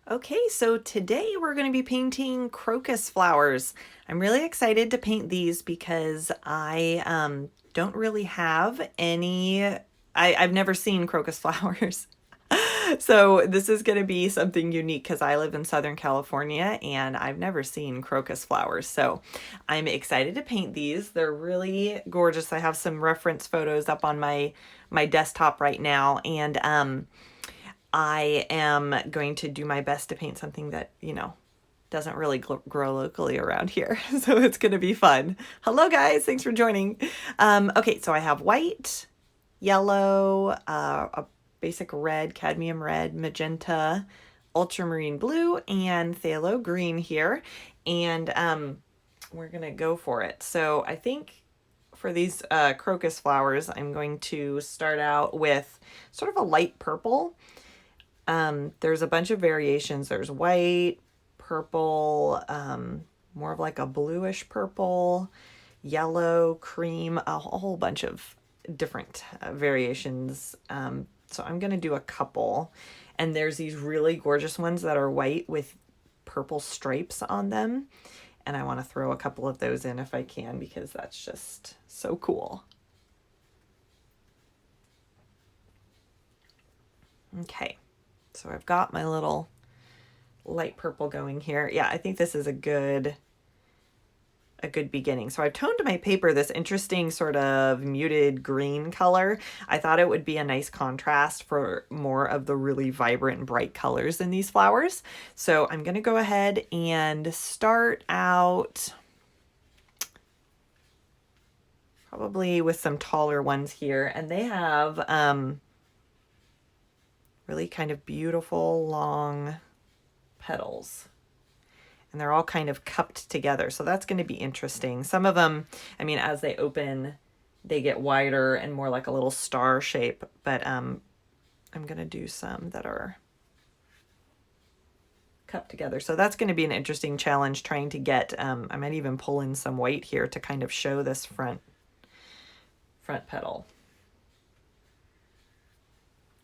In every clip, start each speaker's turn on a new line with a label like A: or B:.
A: Okay, so today we're going to be painting crocus flowers. I'm really excited to paint these because I don't really have any, I've never seen crocus flowers. So this is going to be something unique because I live in Southern California and I've never seen crocus flowers. So I'm excited to paint these. They're really gorgeous. I have some reference photos up on my desktop right now, and I am going to do my best to paint something that, doesn't really grow locally around here. So it's going to be fun. Hello, guys. Thanks for joining. Okay, so I have white, yellow, a basic red, cadmium red, magenta, ultramarine blue, and phthalo green here. And we're going to go for it. So I think for these crocus flowers, I'm going to start out with sort of a light purple. There's a bunch of variations. There's white, purple, more of like a bluish purple, yellow, cream, a whole bunch of different variations. So I'm going to do a couple. And there's these really gorgeous ones that are white with purple stripes on them. And I want to throw a couple of those in if I can because that's just so cool. Okay. So I've got my little light purple going here. Yeah, I think this is a good beginning. So I've toned my paper this interesting sort of muted green color. I thought it would be a nice contrast for more of the really vibrant bright colors in these flowers. So I'm going to go ahead and start out probably with some taller ones here. And they have really kind of beautiful long petals. And they're all kind of cupped together. So that's going to be interesting. Some of them, I mean, as they open, they get wider and more like a little star shape. But I'm going to do some that are cupped together. So that's going to be an interesting challenge trying to get, I might even pull in some white here to kind of show this front petal.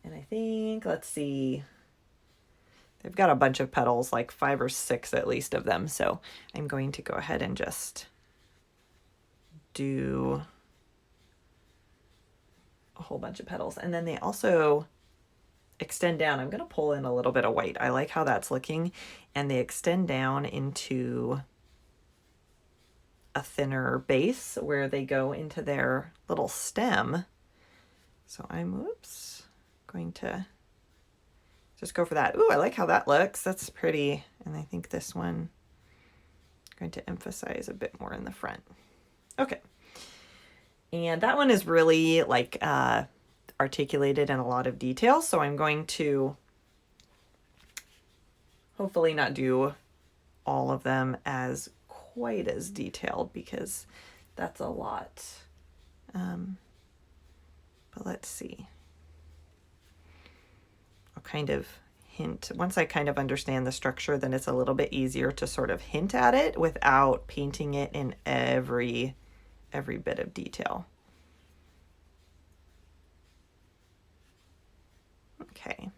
A: And I think, let's see, they've got a bunch of petals, like 5 or 6 at least of them. So I'm going to go ahead and just do a whole bunch of petals. And then they also extend down. I'm going to pull in a little bit of white. I like how that's looking. And they extend down into a thinner base where they go into their little stem. So I'm, going to just go for that. Ooh, I like how that looks. That's pretty. And I think this one I'm going to emphasize a bit more in the front. Okay. And that one is really like articulated in a lot of detail. So I'm going to hopefully not do all of them as quite as detailed because that's a lot. But let's see. I'll kind of hint. Once I kind of understand the structure, then it's a little bit easier to sort of hint at it without painting it in every bit of detail. Okay.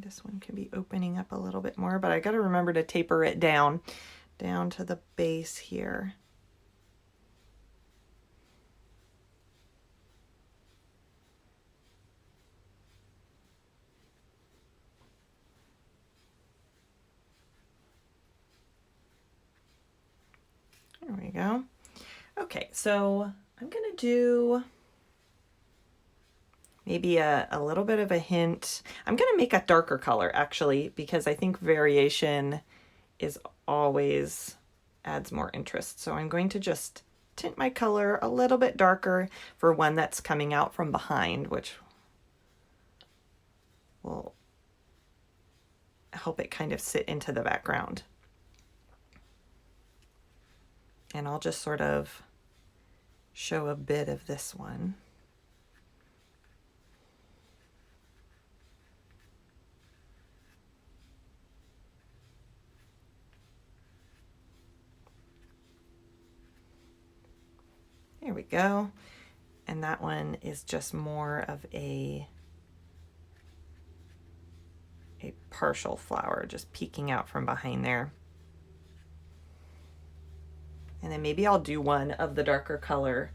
A: This one can be opening up a little bit more, but I got to remember to taper it down to the base here. There we go. Okay, so I'm going to do maybe a little bit of a hint. I'm going to make a darker color actually, because I think variation is always adds more interest. So I'm going to just tint my color a little bit darker for one that's coming out from behind, which will help it kind of sit into the background. And I'll just sort of show a bit of this one. There we go. And that one is just more of a partial flower, just peeking out from behind there. And then maybe I'll do one of the darker color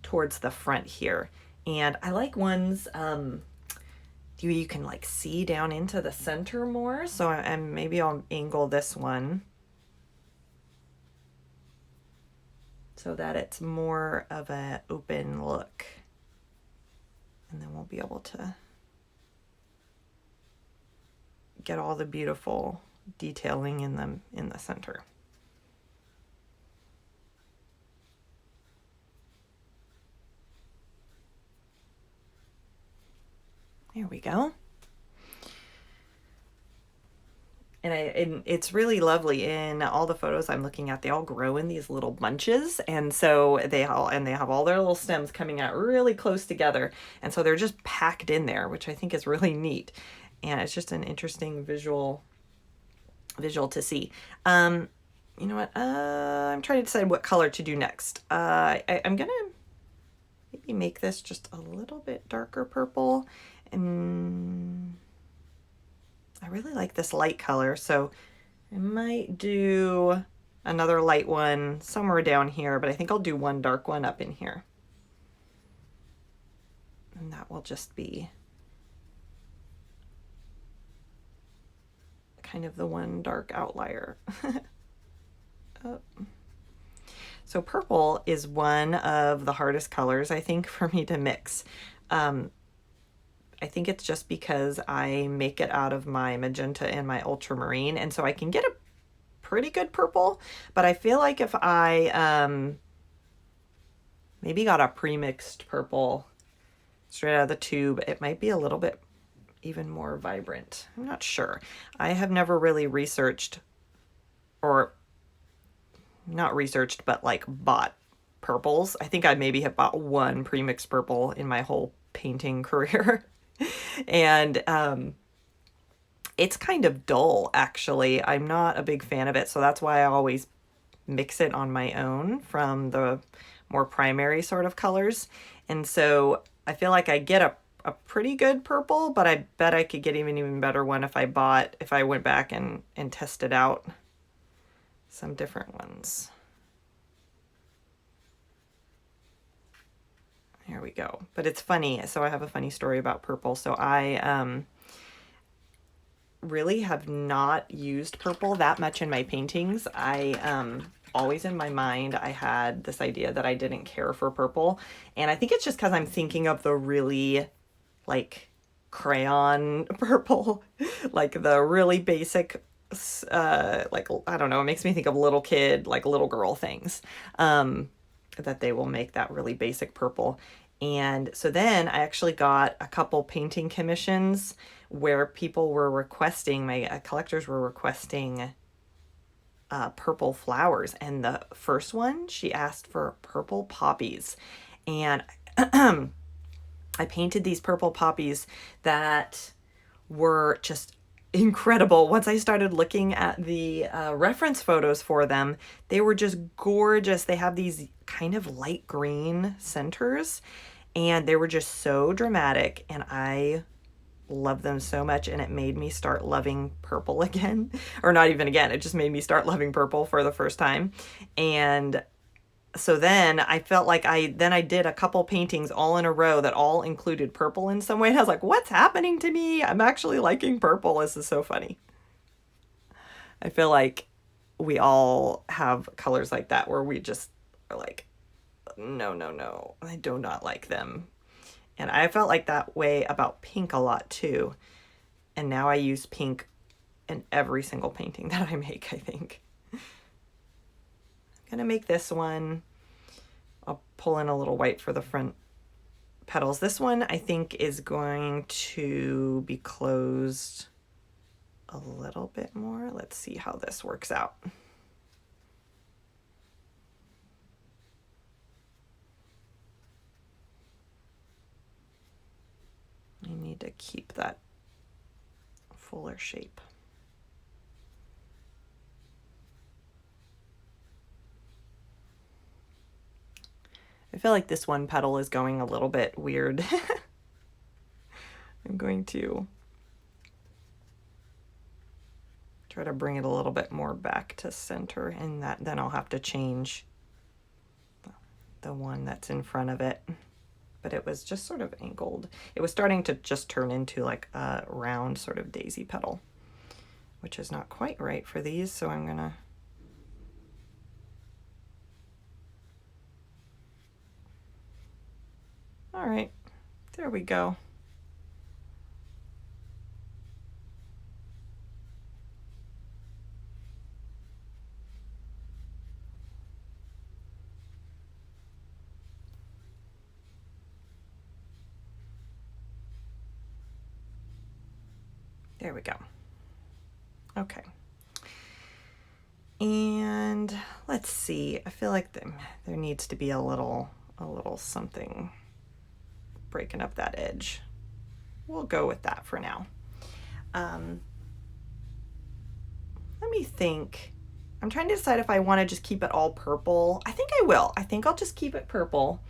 A: towards the front here. And I like ones you can like see down into the center more. So and maybe I'll angle this one so that it's more of an open look. And then we'll be able to get all the beautiful detailing in them in the center. There we go. And it's really lovely. In all the photos I'm looking at, they all grow in these little bunches, and so they have all their little stems coming out really close together, and so they're just packed in there, which I think is really neat, and it's just an interesting visual to see. You know what? I'm trying to decide what color to do next. I'm gonna maybe make this just a little bit darker purple, and I really like this light color, so I might do another light one somewhere down here, but I think I'll do one dark one up in here. And that will just be kind of the one dark outlier. Oh. So purple is one of the hardest colors, I think, for me to mix. I think it's just because I make it out of my magenta and my ultramarine, and so I can get a pretty good purple, but I feel like if I maybe got a pre-mixed purple straight out of the tube, it might be a little bit even more vibrant. I'm not sure. I have never really researched, or not researched, but like bought purples. I think I maybe have bought one pre-mixed purple in my whole painting career. And it's kind of dull, actually. I'm not a big fan of it, so that's why I always mix it on my own from the more primary sort of colors. And so I feel like I get a pretty good purple, but I bet I could get even better one if I went back and tested out some different ones. There we go. But it's funny. So I have a funny story about purple. So I really have not used purple that much in my paintings. I always in my mind, I had this idea that I didn't care for purple. And I think it's just because I'm thinking of the really like crayon purple, like the really basic, like, I don't know, it makes me think of little kid, like little girl things. That they will make that really basic purple. And so then I actually got a couple painting commissions where people were requesting, my collectors were requesting purple flowers. And the first one, she asked for purple poppies. And I painted these purple poppies that were just incredible. Once I started looking at the reference photos for them, they were just gorgeous. They have these kind of light green centers, and they were just so dramatic, and I love them so much, and it made me start loving purple again. Or not even again, it just made me start loving purple for the first time. And so then I felt like I did a couple paintings all in a row that all included purple in some way. And I was like, what's happening to me? I'm actually liking purple. This is so funny. I feel like we all have colors like that where we just are like, no, I do not like them. And I felt like that way about pink a lot too. And now I use pink in every single painting that I make, I think. I'm gonna make this one. I'll pull in a little white for the front petals. This one I think is going to be closed a little bit more. Let's see how this works out. I need to keep that fuller shape. I feel like this one petal is going a little bit weird. I'm going to try to bring it a little bit more back to center, and then I'll have to change the one that's in front of it. But it was just sort of angled. It was starting to just turn into like a round sort of daisy petal, which is not quite right for these, so I'm gonna all right, there we go. There we go. Okay. And let's see, I feel like there needs to be a little something breaking up that edge. We'll go with that for now. Let me think. I'm trying to decide if I want to just keep it all purple. I think I will. I think I'll just keep it purple,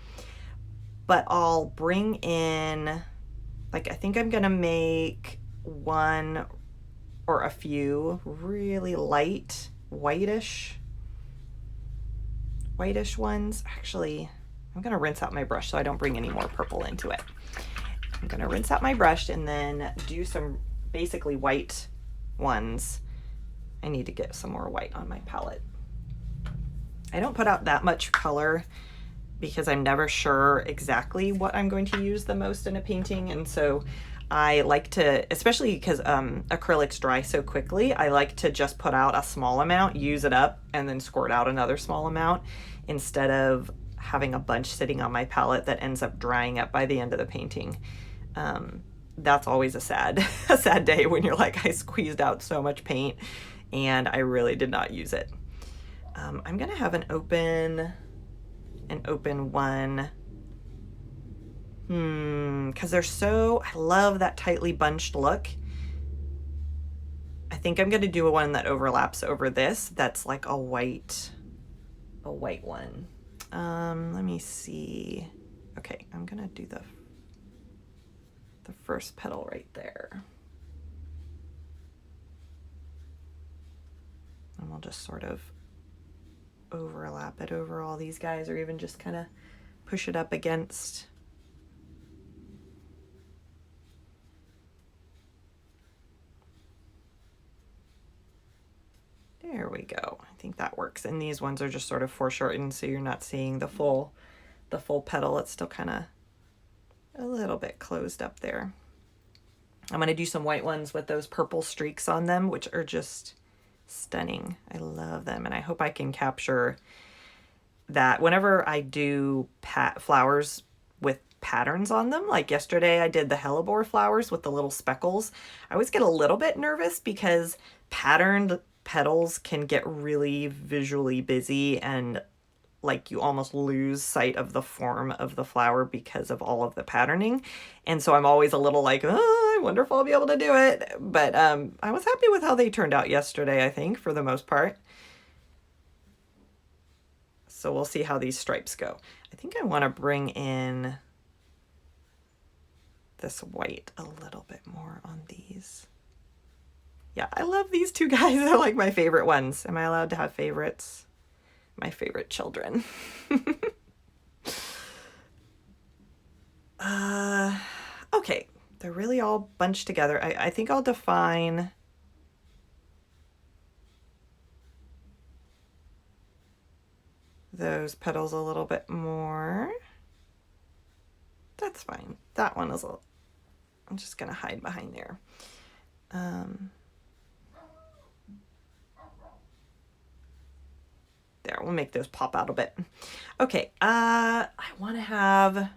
A: but I'll bring in, like, I think I'm gonna make one or a few really light whitish ones. Actually, I'm gonna rinse out my brush so I don't bring any more purple into it. I'm gonna rinse out my brush and then do some basically white ones. I need to get some more white on my palette. I don't put out that much color because I'm never sure exactly what I'm going to use the most in a painting, and so I like to, especially because acrylics dry so quickly, I like to just put out a small amount, use it up, and then squirt out another small amount instead of having a bunch sitting on my palette that ends up drying up by the end of the painting. That's always a sad day when you're like, I squeezed out so much paint and I really did not use it. I'm gonna have an open one. Because I love that tightly bunched look. I think I'm gonna do one that overlaps over this. That's like a white one. Let me see. Okay, I'm gonna do the first petal right there. And we'll just sort of overlap it over all these guys, or even just kind of push it up against. There we go. I think that works. And these ones are just sort of foreshortened, so you're not seeing the full petal. It's still kind of a little bit closed up there. I'm going to do some white ones with those purple streaks on them, which are just stunning. I love them, and I hope I can capture that whenever I do flowers with patterns on them. Like yesterday I did the hellebore flowers with the little speckles. I always get a little bit nervous because patterned petals can get really visually busy, and like you almost lose sight of the form of the flower because of all of the patterning. And so I'm always a little like, oh, I wonder if I'll be able to do it. But I was happy with how they turned out yesterday, I think, for the most part. So we'll see how these stripes go. I think I want to bring in this white a little bit more on these. Yeah, I love these two guys. They're like my favorite ones. Am I allowed to have favorites? My favorite children. Okay, they're really all bunched together. I think I'll define those petals a little bit more. That's fine. That one is I'm just gonna hide behind there. There, we'll make those pop out a bit. Okay, I want to have, I'm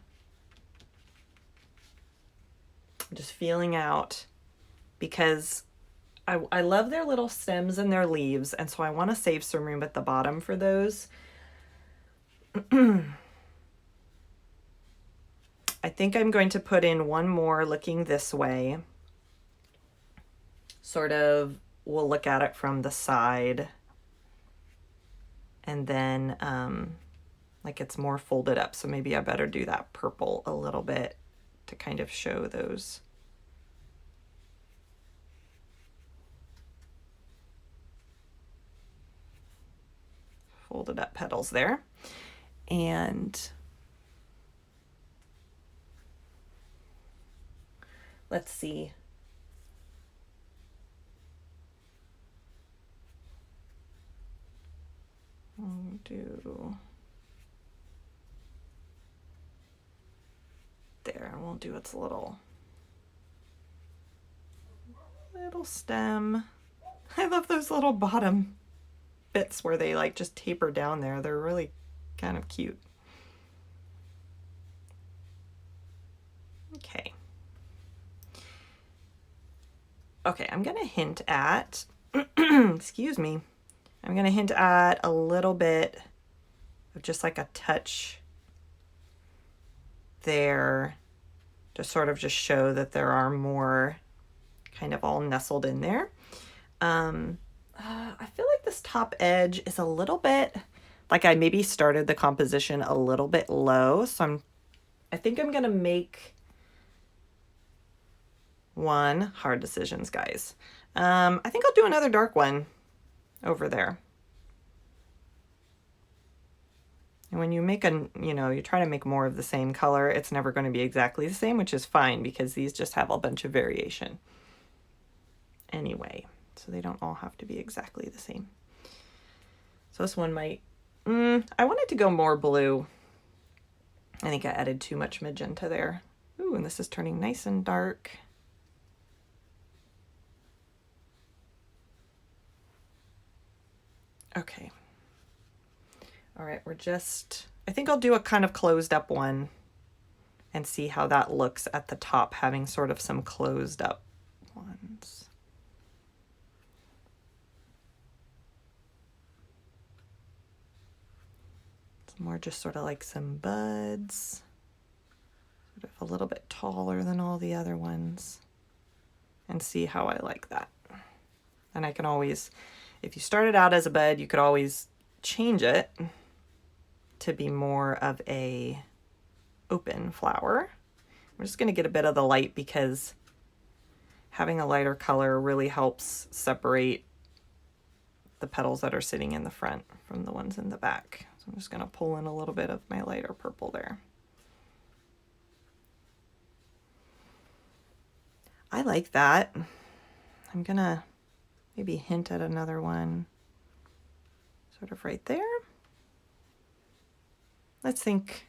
A: just feeling out because I love their little stems and their leaves, and so I want to save some room at the bottom for those. I think I'm going to put in one more looking this way. Sort of, we'll look at it from the side. And then like it's more folded up. So maybe I better do that purple a little bit to kind of show those. Folded up petals there. And let's see. I'll do there, and we'll do its little stem. I love those little bottom bits where they like just taper down there. They're really kind of cute. Okay. Okay, I'm gonna hint at, excuse me, I'm gonna hint at a little bit of just like a touch there to sort of just show that there are more kind of all nestled in there. I feel like this top edge is a little bit, like I maybe started the composition a little bit low, so I think I'm gonna make one, hard decisions, guys. I think I'll do another dark one over there. And when you make you try to make more of the same color, it's never going to be exactly the same, which is fine because these just have a bunch of variation anyway. So they don't all have to be exactly the same. So this one might, I wanted to go more blue. I think I added too much magenta there. Ooh, and this is turning nice and dark. Okay. All right, I think I'll do a kind of closed up one and see how that looks at the top, having sort of some closed up ones. It's more just sort of like some buds, sort of a little bit taller than all the other ones, and see how I like that. And I can always, if you started out as a bud, you could always change it to be more of a open flower. I'm just going to get a bit of the light because having a lighter color really helps separate the petals that are sitting in the front from the ones in the back. So I'm just going to pull in a little bit of my lighter purple there. I like that. I'm going to maybe hint at another one sort of right there. Let's think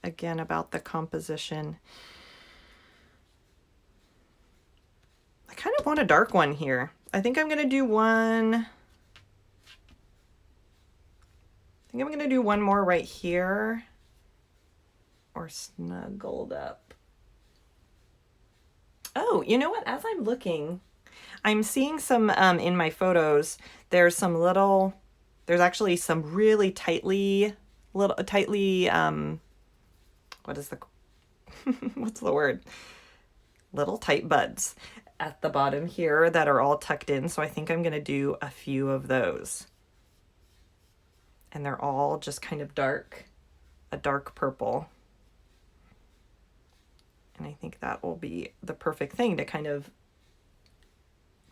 A: again about the composition. I kind of want a dark one here. I think I'm going to do one. I think I'm going to do one more right here, or snuggled up. Oh, you know what? As I'm looking, I'm seeing some in my photos. There's actually some really tightly what is what's the word? Little tight buds at the bottom here that are all tucked in. So I think I'm going to do a few of those. And they're all just kind of a dark purple. And I think that will be the perfect thing to kind of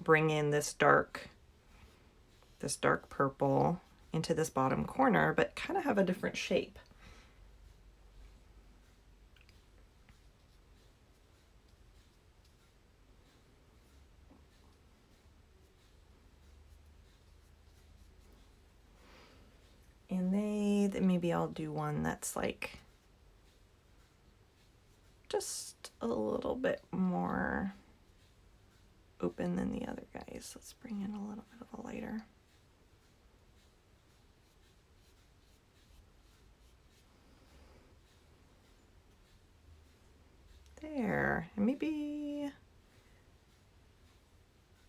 A: bring in this dark purple into this bottom corner, but kind of have a different shape. And maybe I'll do one that's like just a little bit more open than the other guys. Let's bring in a little bit of a lighter. There, and maybe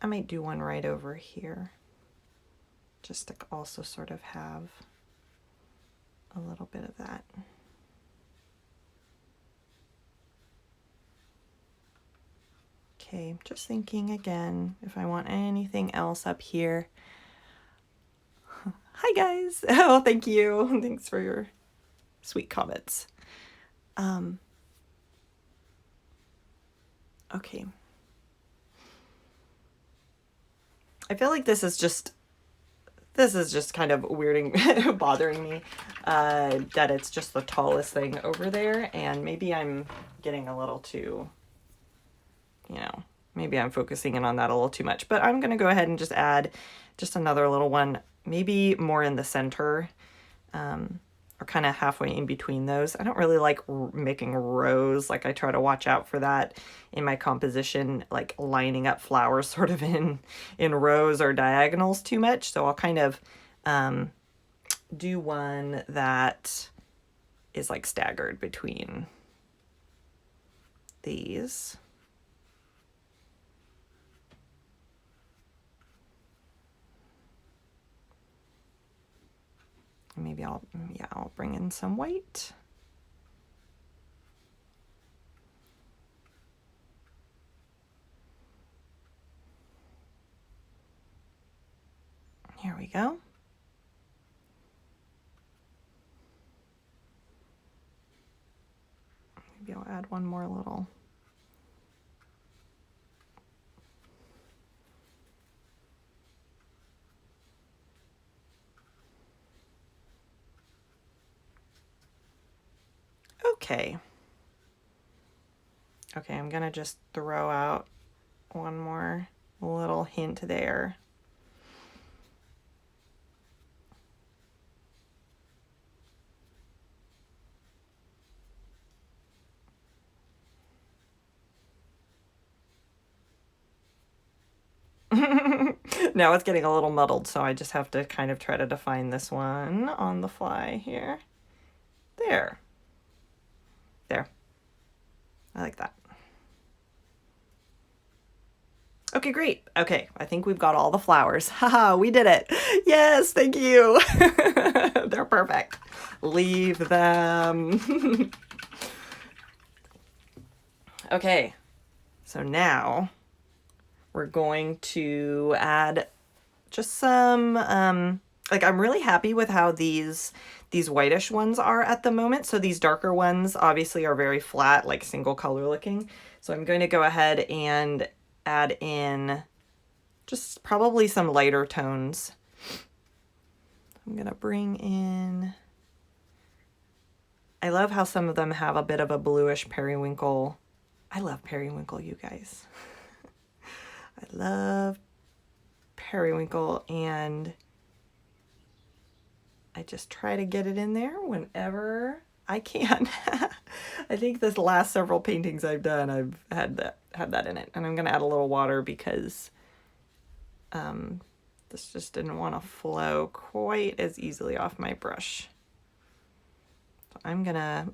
A: I might do one right over here, just to also sort of have a little bit of that. Okay, just thinking again if I want anything else up here. Hi guys. Oh, thank you. Thanks for your sweet comments. Okay. I feel like this is just kind of weirding, bothering me, that it's just the tallest thing over there, and maybe I'm getting a little too, you know, maybe I'm focusing in on that a little too much, but I'm going to go ahead and just add just another little one, maybe more in the center, or kind of halfway in between those. I don't really like making rows. Like, I try to watch out for that in my composition, like lining up flowers sort of in rows or diagonals too much. So I'll kind of do one that is like staggered between these. Maybe I'll bring in some white. Here we go. Maybe I'll add one more little. Okay. Okay, I'm gonna just throw out one more little hint there. Now it's getting a little muddled, so I just have to kind of try to define this one on the fly here. There. There. I like that. Okay, great. Okay, I think we've got all the flowers. Haha, we did it. Yes, thank you. They're perfect. Leave them. Okay, so now we're going to add just some, like, I'm really happy with how these whitish ones are at the moment. So these darker ones obviously are very flat, like single color looking. So I'm going to go ahead and add in just probably some lighter tones. I'm going to bring in, I love how some of them have a bit of a bluish periwinkle. I love periwinkle, you guys. I love periwinkle, and I just try to get it in there whenever I can. I think this last several paintings I've done, I've had that in it. And I'm going to add a little water because this just didn't want to flow quite as easily off my brush. So I'm going to,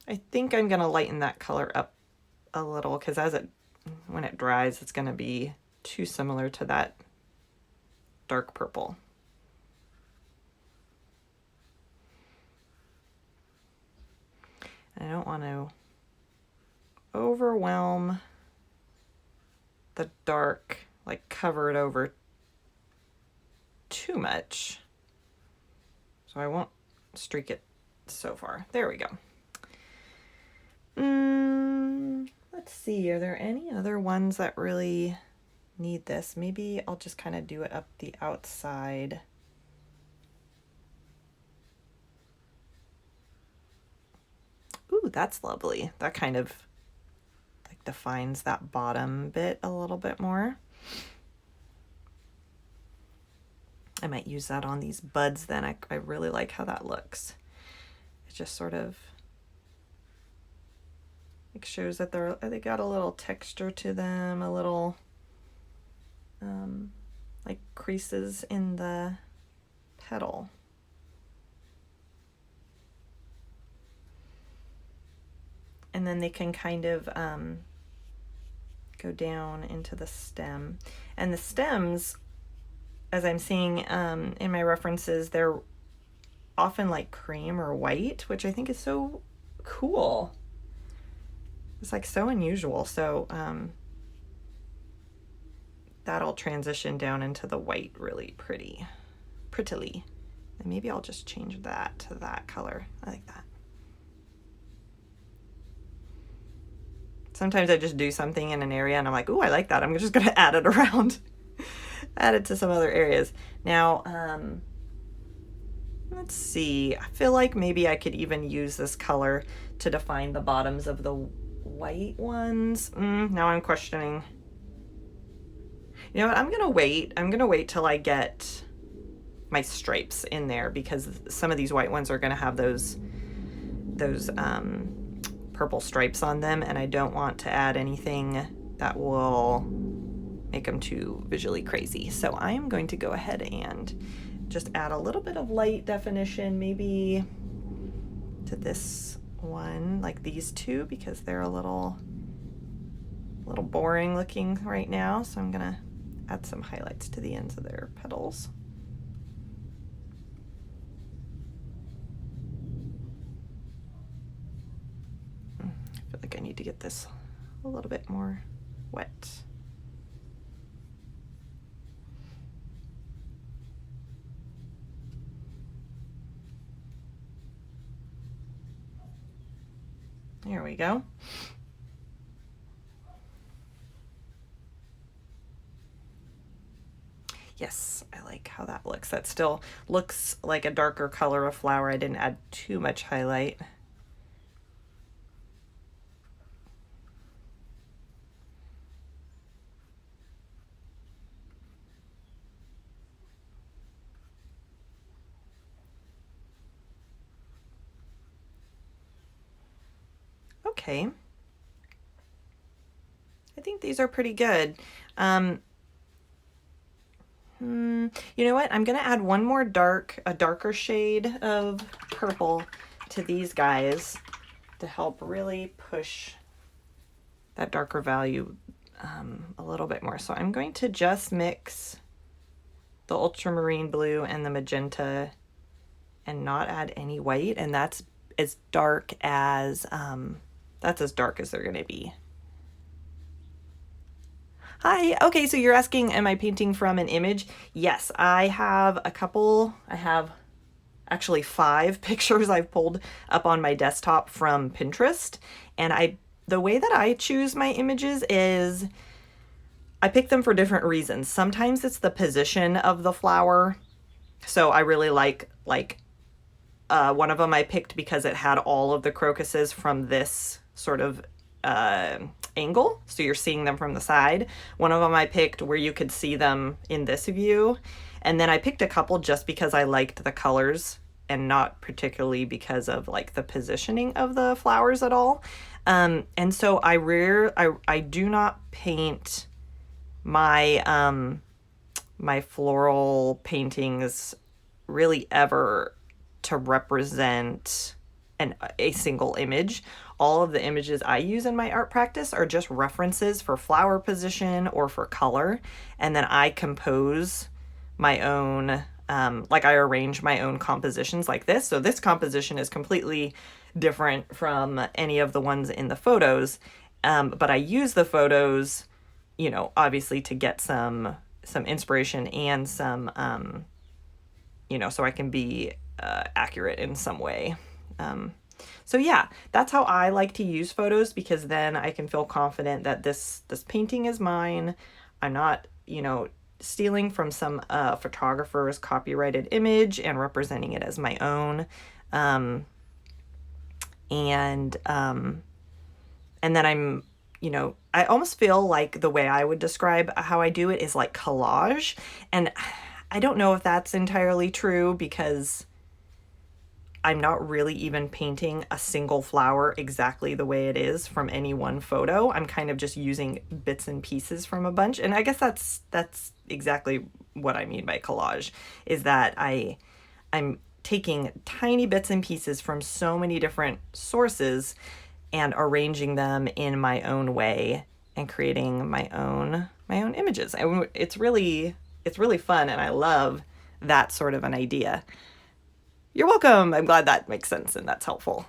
A: I think I'm going to lighten that color up a little, because when it dries, it's going to be too similar to that dark purple. I don't want to overwhelm the dark, like cover it over too much. So I won't streak it so far. There we go. Let's see, are there any other ones that really need this? Maybe I'll just kind of do it up the outside. Ooh, that's lovely. That kind of like defines that bottom bit a little bit more. I might use that on these buds then. I really like how that looks. It just sort of like shows that they got a little texture to them, a little like creases in the petal. And then they can kind of go down into the stem. And the stems, as I'm seeing in my references, they're often like cream or white, which I think is so cool. It's like so unusual. So that'll transition down into the white really prettily. And maybe I'll just change that to that color. I like that. Sometimes I just do something in an area and I'm like, ooh, I like that. I'm just gonna add it around. Add it to some other areas. Now, let's see. I feel like maybe I could even use this color to define the bottoms of the white ones. Now I'm questioning. You know what? I'm gonna wait. I'm gonna wait till I get my stripes in there, because some of these white ones are gonna have those purple stripes on them, and I don't want to add anything that will make them too visually crazy. So I am going to go ahead and just add a little bit of light definition, maybe to this one, like these two, because they're a little boring looking right now. So I'm gonna add some highlights to the ends of their petals. I feel like I need to get this a little bit more wet. There we go. Yes, I like how that looks. That still looks like a darker color of flower. I didn't add too much highlight. Okay. I think these are pretty good. You know what? I'm gonna add one more a darker shade of purple to these guys to help really push that darker value a little bit more. So I'm going to just mix the ultramarine blue and the magenta and not add any white, and that's as dark as they're gonna be. Hi. Okay, so you're asking, am I painting from an image? Yes, I have a couple. I have actually 5 pictures I've pulled up on my desktop from Pinterest. And the way that I choose my images is I pick them for different reasons. Sometimes it's the position of the flower. So I really like one of them I picked because it had all of the crocuses from this sort of angle, so you're seeing them from the side. One of them I picked where you could see them in this view, and then I picked a couple just because I liked the colors and not particularly because of like the positioning of the flowers at all. And so I do not paint my my floral paintings really ever to represent a single image. All of the images I use in my art practice are just references for flower position or for color, and then I compose my own, like I arrange my own compositions like this. So this composition is completely different from any of the ones in the photos, but I use the photos, you know, obviously to get some inspiration and some, you know, so I can be accurate in some way. So yeah, that's how I like to use photos, because then I can feel confident that this painting is mine. I'm not, you know, stealing from some photographer's copyrighted image and representing it as my own. And then I'm, you know, I almost feel like the way I would describe how I do it is like collage. And I don't know if that's entirely true, because I'm not really even painting a single flower exactly the way it is from any one photo. I'm kind of just using bits and pieces from a bunch. And I guess that's exactly what I mean by collage, is that I'm taking tiny bits and pieces from so many different sources and arranging them in my own way and creating my own images. And it's really fun, and I love that sort of an idea. You're welcome. I'm glad that makes sense and that's helpful.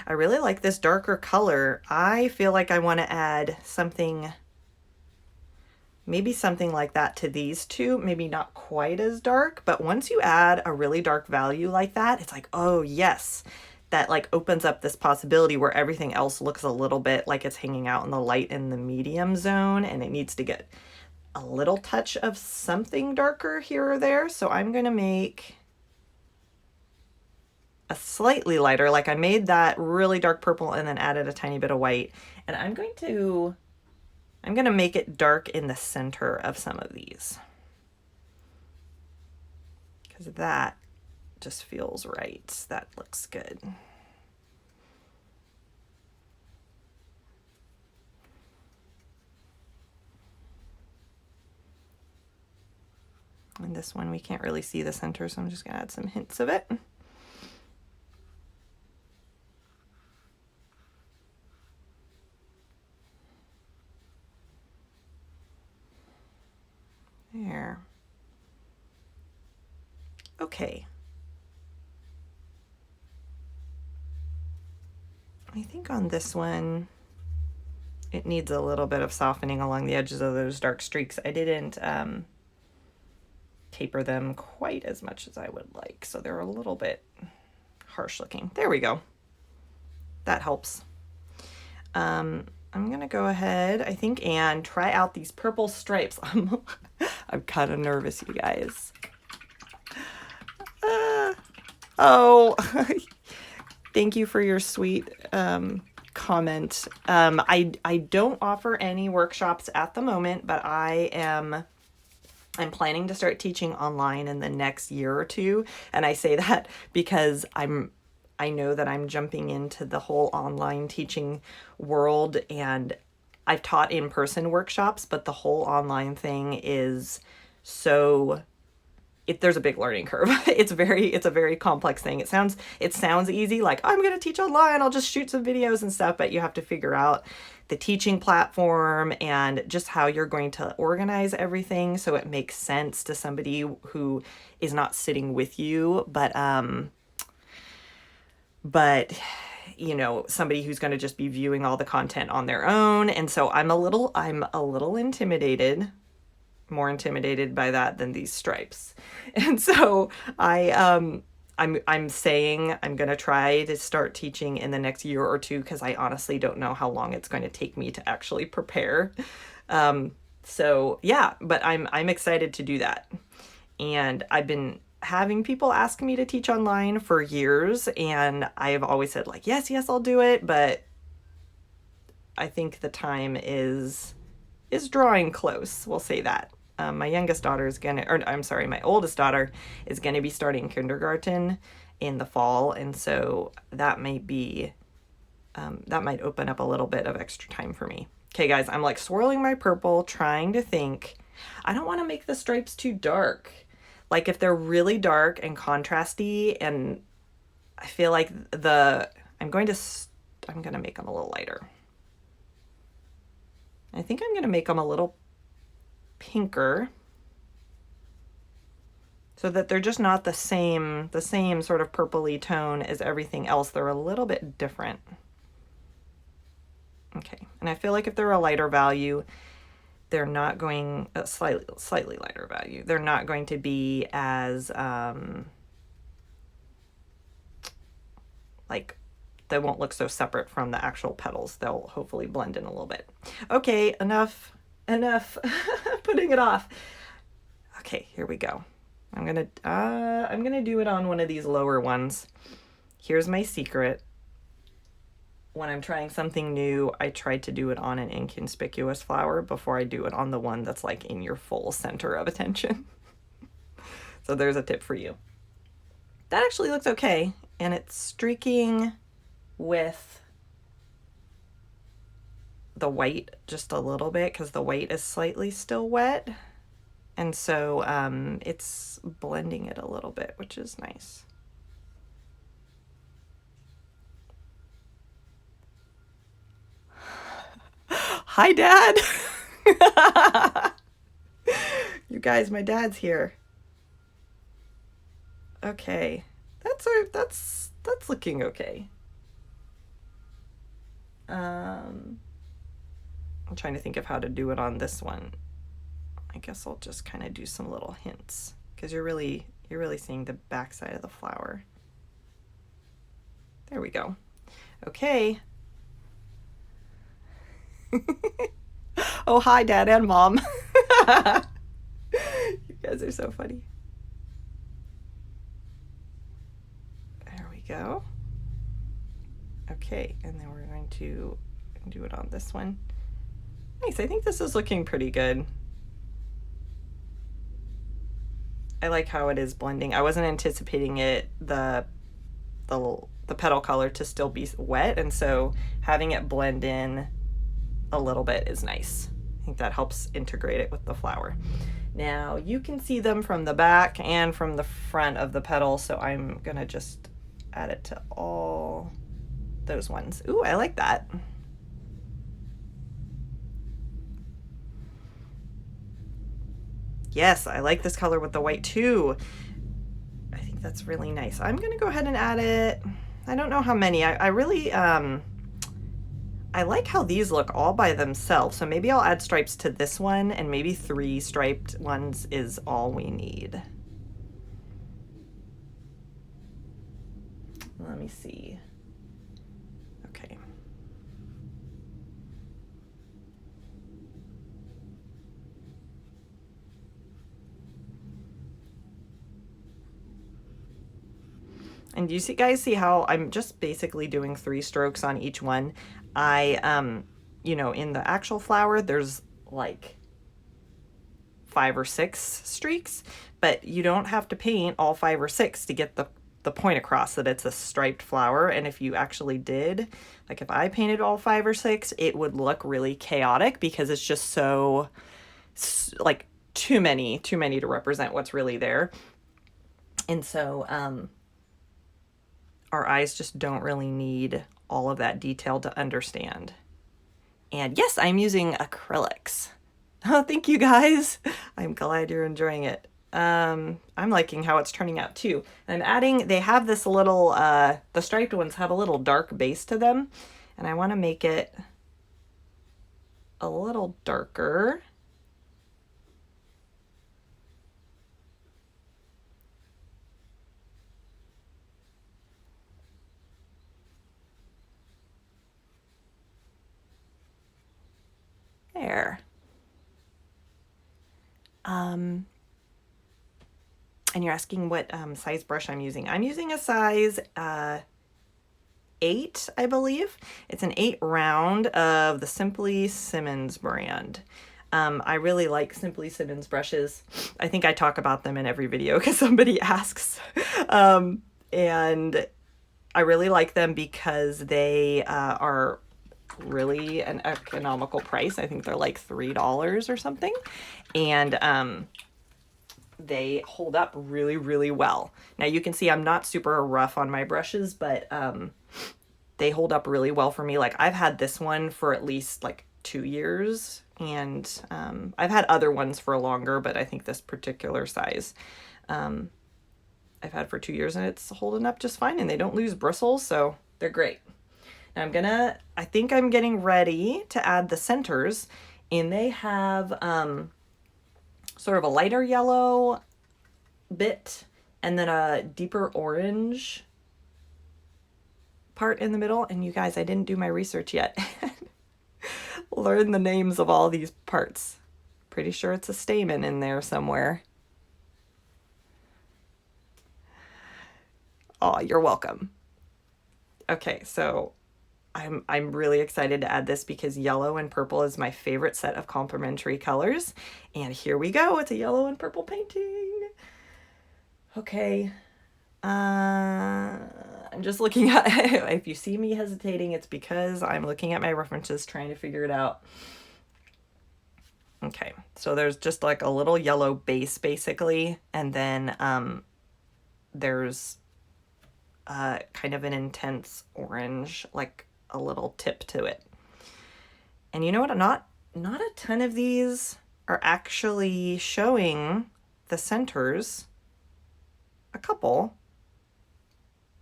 A: I really like this darker color. I feel like I want to add something maybe something like that to these two, maybe not quite as dark, but once you add a really dark value like that, it's like, oh yes, that like opens up this possibility where everything else looks a little bit like it's hanging out in the light and the medium zone, and it needs to get a little touch of something darker here or there. So I'm going to make a slightly lighter, like I made that really dark purple and then added a tiny bit of white. And I'm going to make it dark in the center of some of these, because that just feels right. That looks good. And this one, we can't really see the center, so I'm just gonna add some hints of it. There. Okay. I think on this one, it needs a little bit of softening along the edges of those dark streaks. I didn't taper them quite as much as I would like, so they're a little bit harsh looking. There we go. That helps. I'm gonna go ahead, I think, and try out these purple stripes. I'm kind of nervous, you guys. Oh, thank you for your sweet comment. I don't offer any workshops at the moment, but I'm planning to start teaching online in the next year or two. And I say that because I know that I'm jumping into the whole online teaching world, and I've taught in-person workshops, but the whole online thing is there's a big learning curve. It's a very complex thing. It sounds easy, like I'm going to teach online, I'll just shoot some videos and stuff, but you have to figure out the teaching platform and just how you're going to organize everything so it makes sense to somebody who is not sitting with you, but you know, somebody who's going to just be viewing all the content on their own. And so I'm a little intimidated, more intimidated by that than these stripes. And so I'm saying I'm going to try to start teaching in the next year or two, because I honestly don't know how long it's going to take me to actually prepare. So yeah, but I'm excited to do that. And I've been having people ask me to teach online for years, and I've always said like, yes, I'll do it. But I think the time is drawing close. We'll say that. My oldest daughter is going to be starting kindergarten in the fall. And so that might open up a little bit of extra time for me. Okay, guys, I'm like swirling my purple, trying to think. I don't want to make the stripes too dark. Like if they're really dark and contrasty, and I feel like I'm going to make them a little lighter. I think I'm going to make them a little pinker, so that they're just not the same sort of purpley tone as everything else. They're a little bit different. Okay, and I feel like if they're a lighter value, they're not going slightly lighter value. They're not going to be as like, they won't look so separate from the actual petals. They'll hopefully blend in a little bit. Okay, enough putting it off. Okay, here we go. I'm gonna do it on one of these lower ones. Here's my secret. When I'm trying something new, I try to do it on an inconspicuous flower before I do it on the one that's like in your full center of attention. So there's a tip for you. That actually looks okay, and it's streaking with the white just a little bit, because the white is slightly still wet, and so it's blending it a little bit, which is nice. Hi, Dad. You guys, my dad's here. Okay, that's looking okay. I'm trying to think of how to do it on this one. I guess I'll just kind of do some little hints because you're really seeing the back side of the flower. There we go. Okay. Oh, hi, Dad and Mom. You guys are so funny. There we go. Okay, and then we're going to do it on this one. Nice, I think this is looking pretty good. I like how it is blending. I wasn't anticipating it, the petal color to still be wet, and so having it blend in a little bit is nice. I think that helps integrate it with the flower. Now you can see them from the back and from the front of the petal, so I'm gonna just add it to all those ones. Ooh, I like that. Yes, I like this color with the white too. I think that's really nice. I'm gonna go ahead and add it. I don't know how many. I really, I like how these look all by themselves. So maybe I'll add stripes to this one, and maybe 3 striped ones is all we need. Let me see. Okay. And you see, guys, see how I'm just basically doing 3 strokes on each one. You know, in the actual flower, there's like 5 or 6 streaks, but you don't have to paint all 5 or 6 to get the point across that it's a striped flower. And if you actually did, like if I painted all 5 or 6, it would look really chaotic because it's just so, like, too many to represent what's really there. And so, our eyes just don't really need all of that detail to understand. And yes, I'm using acrylics. Oh, thank you guys. I'm glad you're enjoying it. I'm liking how it's turning out too. I'm adding, they have this little, the striped ones have a little dark base to them, and I want to make it a little darker. There. And you're asking what size brush I'm using. I'm using a size 8, I believe. It's an 8 round of the Simply Simmons brand. I really like Simply Simmons brushes. I think I talk about them in every video because somebody asks. And I really like them because they are really an economical price. I think they're like $3 or something. And they hold up really, really well. Now you can see I'm not super rough on my brushes, but they hold up really well for me. Like I've had this one for at least like 2 years, and I've had other ones for longer, but I think this particular size I've had for 2 years, and it's holding up just fine, and they don't lose bristles, so they're great. Now I think I'm getting ready to add the centers, and they have sort of a lighter yellow bit and then a deeper orange part in the middle. And you guys, I didn't do my research yet. Learn the names of all these parts. Pretty sure it's a stamen in there somewhere. Oh, you're welcome. Okay, so I'm really excited to add this because yellow and purple is my favorite set of complementary colors. And here we go. It's a yellow and purple painting. Okay. I'm just looking at, if you see me hesitating, it's because I'm looking at my references trying to figure it out. Okay, so there's just like a little yellow base basically, and then there's kind of an intense orange, like a little tip to it. And you know what? Not a ton of these are actually showing the centers. A couple.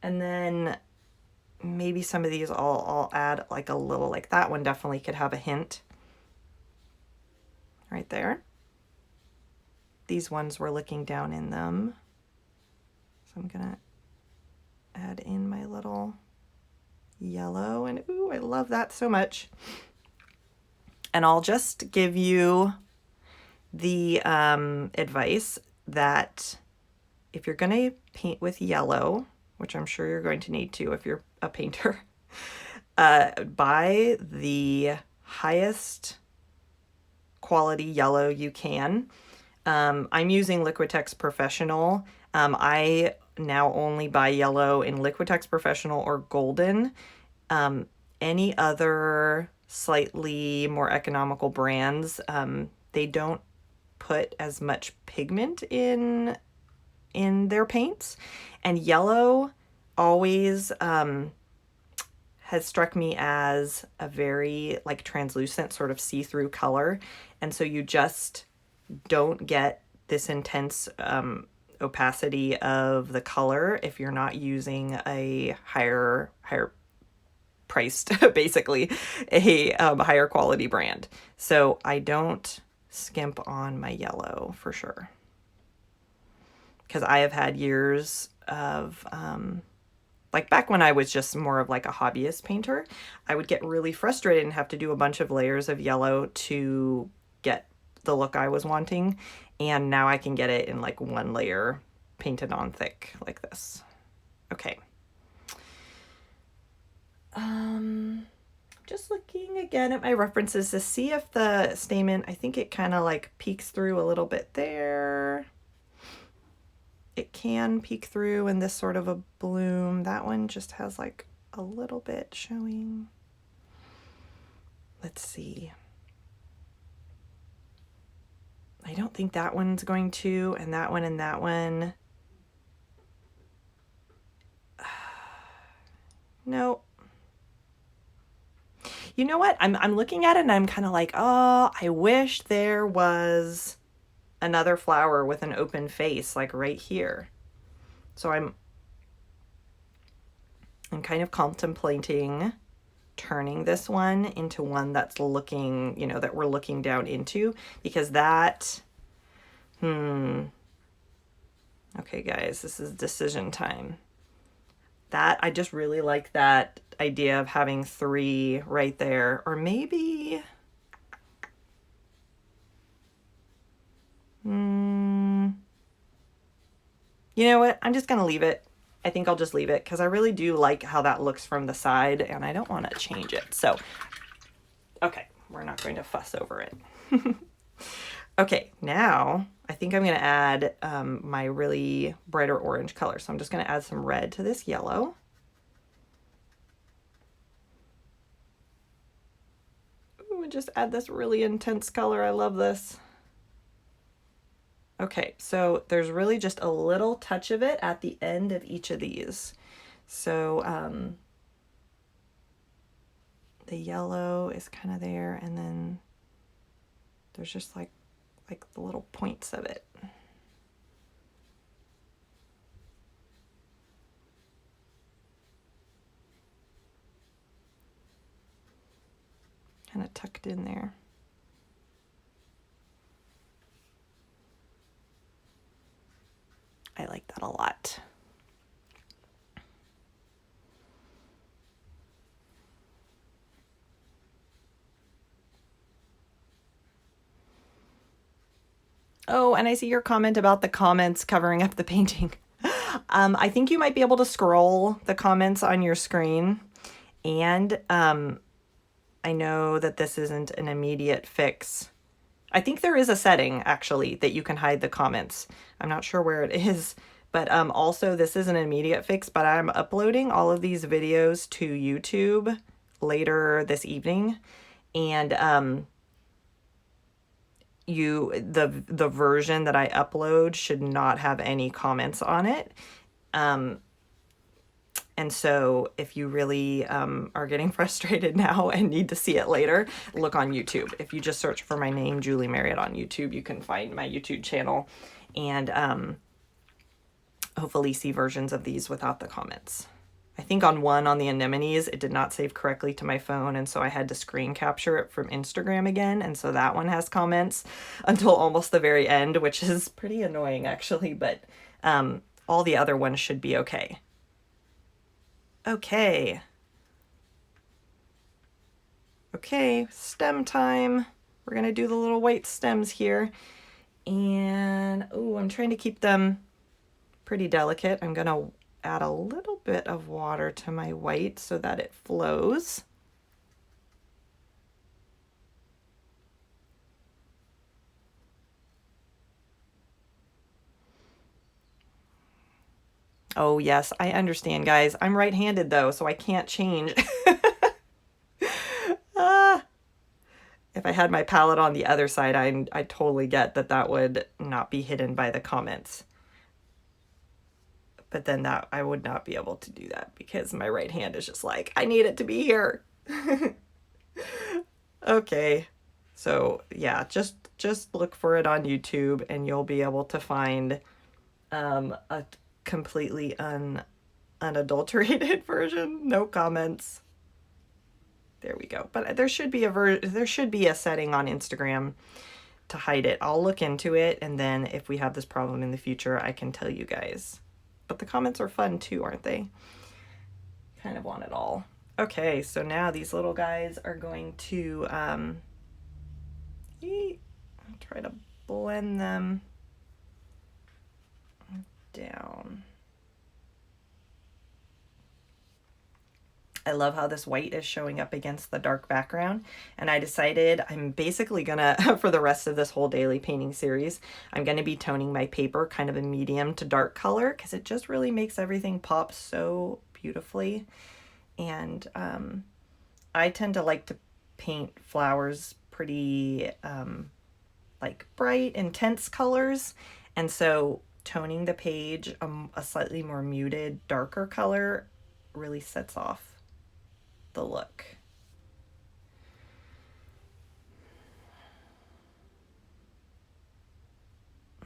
A: And then maybe some of these I'll add like a little, like that one definitely could have a hint right there. these ones were looking down in them. So I'm gonna add in my little yellow, and ooh, I love that so much. And I'll just give you the advice that if you're going to paint with yellow, which I'm sure you're going to need to if you're a painter, buy the highest quality yellow you can. I'm using Liquitex Professional. I now only buy yellow in Liquitex Professional or Golden. Any other slightly more economical brands, they don't put as much pigment in their paints, and yellow always has struck me as a very like translucent sort of see-through color, and so you just don't get this intense opacity of the color if you're not using a higher priced, basically a higher quality brand. So I don't skimp on my yellow for sure, because I have had years of like back when I was just more of like a hobbyist painter, I would get really frustrated and have to do a bunch of layers of yellow to get the look I was wanting, and now I can get it in like one layer painted on thick like this. Okay. Just looking again at my references to see if the stamen, I think it kind of like peeks through a little bit there. It can peek through in this sort of a bloom. That one just has like a little bit showing. Let's see. I don't think that one's going to, and that one and that one. No. You know what? I'm looking at it and I'm kind of like, oh, I wish there was another flower with an open face like right here. So I'm kind of contemplating turning this one into one that's looking, you know, that we're looking down into, because that, okay guys, this is decision time. That, I just really like that idea of having 3 right there, or maybe, you know what, I'm just gonna leave it. I think I'll just leave it because I really do like how that looks from the side, and I don't want to change it. So, okay, we're not going to fuss over it. Okay, now I think I'm going to add my really brighter orange color. So I'm just going to add some red to this yellow. Ooh, and just add this really intense color. I love this. Okay, so there's really just a little touch of it at the end of each of these. So the yellow is kind of there, and then there's just like the little points of it. Kind of tucked in there. I like that a lot. Oh, and I see your comment about the comments covering up the painting. I think you might be able to scroll the comments on your screen, and I know that this isn't an immediate fix. I think there is a setting, actually, that you can hide the comments. I'm not sure where it is, but also this is an immediate fix, but I'm uploading all of these videos to YouTube later this evening, and the version that I upload should not have any comments on it. And so if you really are getting frustrated now and need to see it later, look on YouTube. If you just search for my name, Julie Marriott, on YouTube, you can find my YouTube channel and hopefully see versions of these without the comments. I think on one on the anemones, it did not save correctly to my phone, and so I had to screen capture it from Instagram again, and so that one has comments until almost the very end, which is pretty annoying actually, but all the other ones should be okay. Okay. Okay, stem time. We're gonna do the little white stems here. And, oh, I'm trying to keep them pretty delicate. I'm gonna add a little bit of water to my white so that it flows. Oh yes, I understand, guys. I'm right-handed though, so I can't change. Ah, if I had my palette on the other side, I totally get that that would not be hidden by the comments. But then that I would not be able to do that because my right hand is just like, I need it to be here. Okay. So yeah, just look for it on YouTube and you'll be able to find a completely unadulterated version. No comments. There we go. But there should be a setting on Instagram to hide it. I'll look into it, and then if we have this problem in the future, I can tell you guys. But the comments are fun too, aren't they? Kind of want it all. Okay, so now these little guys are going to try to blend them down. I love how this white is showing up against the dark background, and I decided I'm basically gonna, for the rest of this whole daily painting series, I'm gonna be toning my paper kind of a medium to dark color because it just really makes everything pop so beautifully. And I tend to like to paint flowers pretty like bright, intense colors, and so toning the page a slightly more muted, darker color really sets off the look.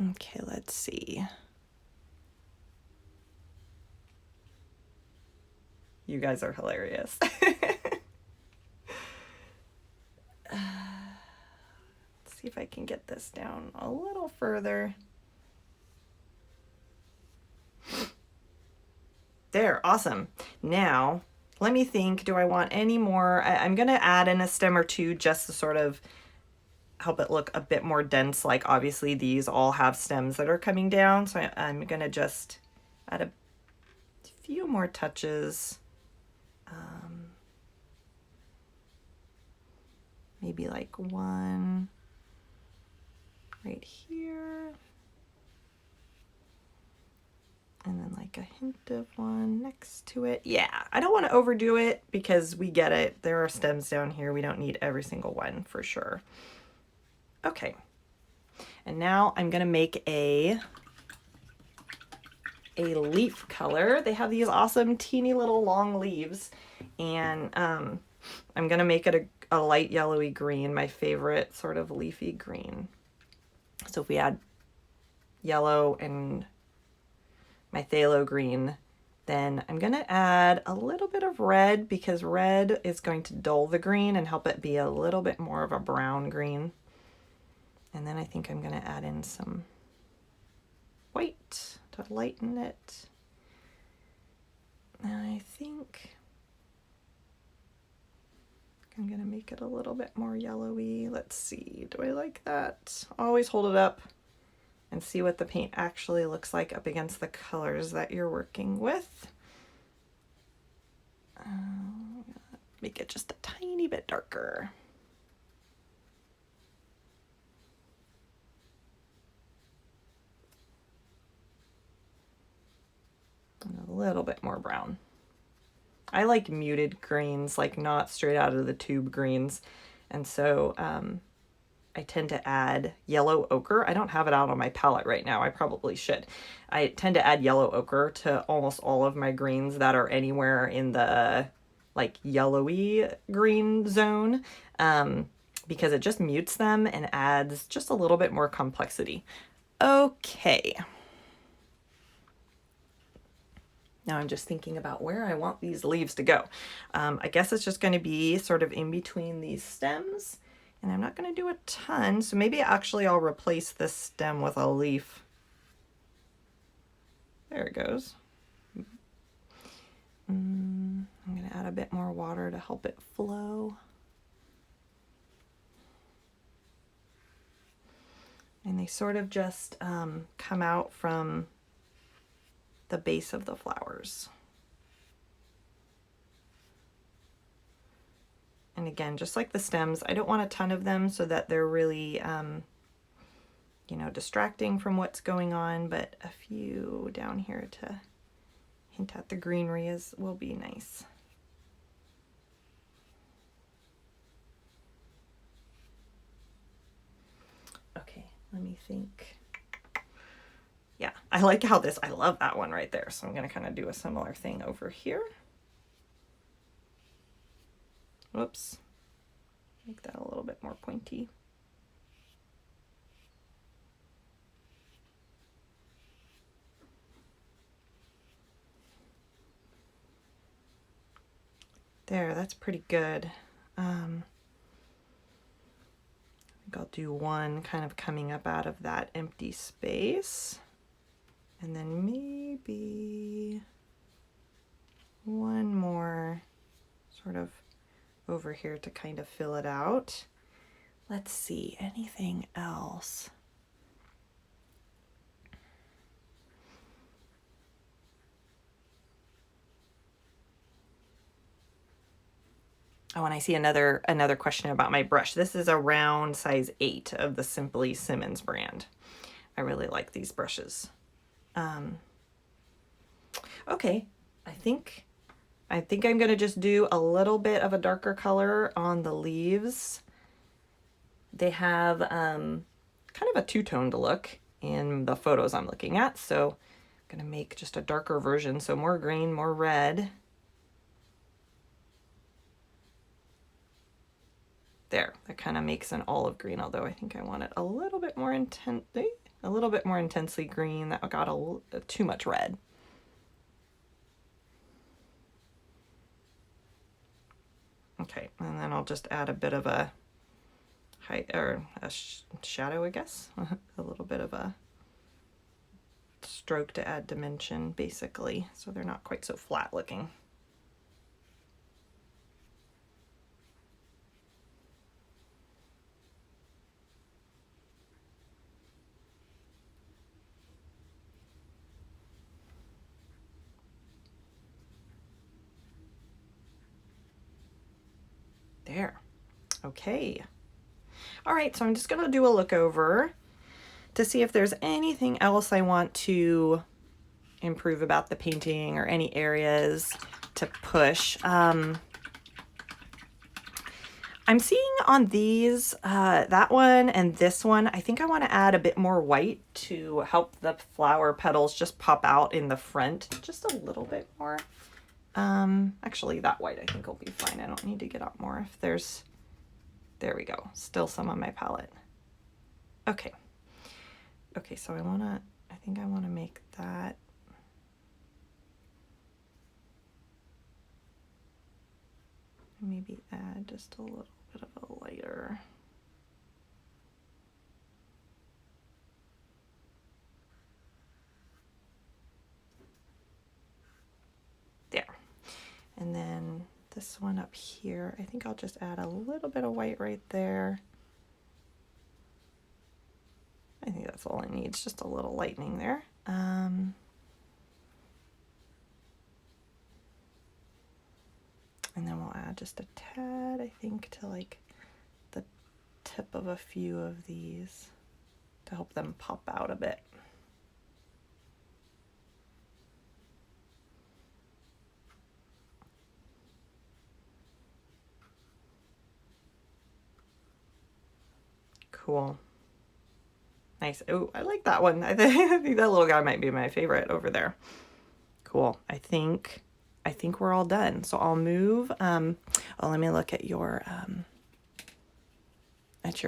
A: Okay, let's see. You guys are hilarious. Let's see if I can get this down a little further. There, awesome. Now, let me think, do I want any more? I'm gonna add in a stem or two just to sort of help it look a bit more dense. Like obviously these all have stems that are coming down, so I'm gonna just add a few more touches. Maybe like one right here. And then like a hint of one next to it. Yeah, I don't want to overdo it because we get it. There are stems down here. We don't need every single one for sure. Okay. And now I'm going to make a leaf color. They have these awesome teeny little long leaves. And I'm going to make it a light yellowy green, my favorite sort of leafy green. So if we add yellow and my phthalo green, then I'm going to add a little bit of red because red is going to dull the green and help it be a little bit more of a brown green. And then I think I'm going to add in some white to lighten it. And I think I'm going to make it a little bit more yellowy. Let's see, do I like that? Always hold it up and see what the paint actually looks like up against the colors that you're working with. Make it just a tiny bit darker. And a little bit more brown. I like muted greens, like not straight out of the tube greens. And so I tend to add yellow ochre. I don't have it out on my palette right now. I probably should. I tend to add yellow ochre to almost all of my greens that are anywhere in the like yellowy green zone because it just mutes them and adds just a little bit more complexity. Okay. Now I'm just thinking about where I want these leaves to go. I guess it's just going to be sort of in between these stems, and I'm not going to do a ton, so maybe actually I'll replace this stem with a leaf. There it goes. I'm going to add a bit more water to help it flow. And they sort of just come out from the base of the flowers. And again, just like the stems, I don't want a ton of them so that they're really, you know, distracting from what's going on, but a few down here to hint at the greenery will be nice. Okay, let me think. Yeah, I like how I love that one right there. So I'm going to kind of do a similar thing over here. Whoops. Make that a little bit more pointy. There, that's pretty good. I think I'll do one kind of coming up out of that empty space. And then maybe one more sort of over here to kind of fill it out. Let's see, anything else? Oh, and I see another question about my brush. This is a round size 8 of the Simply Simmons brand. I really like these brushes. Okay, I think I'm gonna just do a little bit of a darker color on the leaves. They have kind of a two-toned look in the photos I'm looking at, so I'm gonna make just a darker version, so more green, more red. There, that kind of makes an olive green, although I think I want it a little bit more intensely green. That got too much red. Okay, and then I'll just add a bit of a shadow, I guess. A little bit of a stroke to add dimension, basically, so they're not quite so flat looking. There. Okay. All right, so I'm just gonna do a look over to see if there's anything else I want to improve about the painting or any areas to push. I'm seeing on these, that one and this one, I think I want to add a bit more white to help the flower petals just pop out in the front just a little bit more. Actually that white I think will be fine. I don't need to get out more if there's, there we go. Still some on my palette. Okay. Okay, so I think I want to make that. Maybe add just a little bit of a lighter. There. And then this one up here, I think I'll just add a little bit of white right there. I think that's all I need, it's just a little lightening there. And then we'll add just a tad, I think, to like the tip of a few of these to help them pop out a bit. Cool. Nice. Oh, I like that one. I think that little guy might be my favorite over there. Cool. I think we're all done. So I'll move. Oh, let me look at your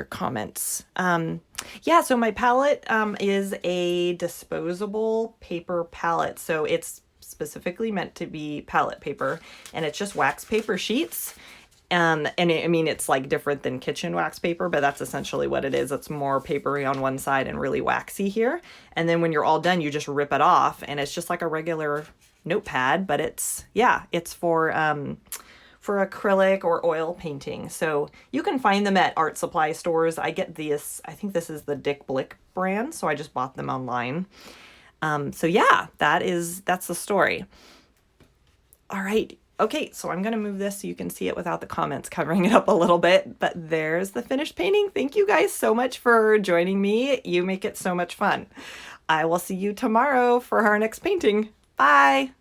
A: comments. Yeah, so my palette is a disposable paper palette. So it's specifically meant to be palette paper, and it's just wax paper sheets. And I mean, it's like different than kitchen wax paper, but that's essentially what it is. It's more papery on one side and really waxy here. And then when you're all done, you just rip it off, and it's just like a regular notepad, but it's, yeah, it's for acrylic or oil painting. So you can find them at art supply stores. I get this, I think this is the Dick Blick brand, so I just bought them online. So yeah, that's the story. All right. Okay, so I'm going to move this so you can see it without the comments covering it up a little bit, but there's the finished painting. Thank you guys so much for joining me. You make it so much fun. I will see you tomorrow for our next painting. Bye.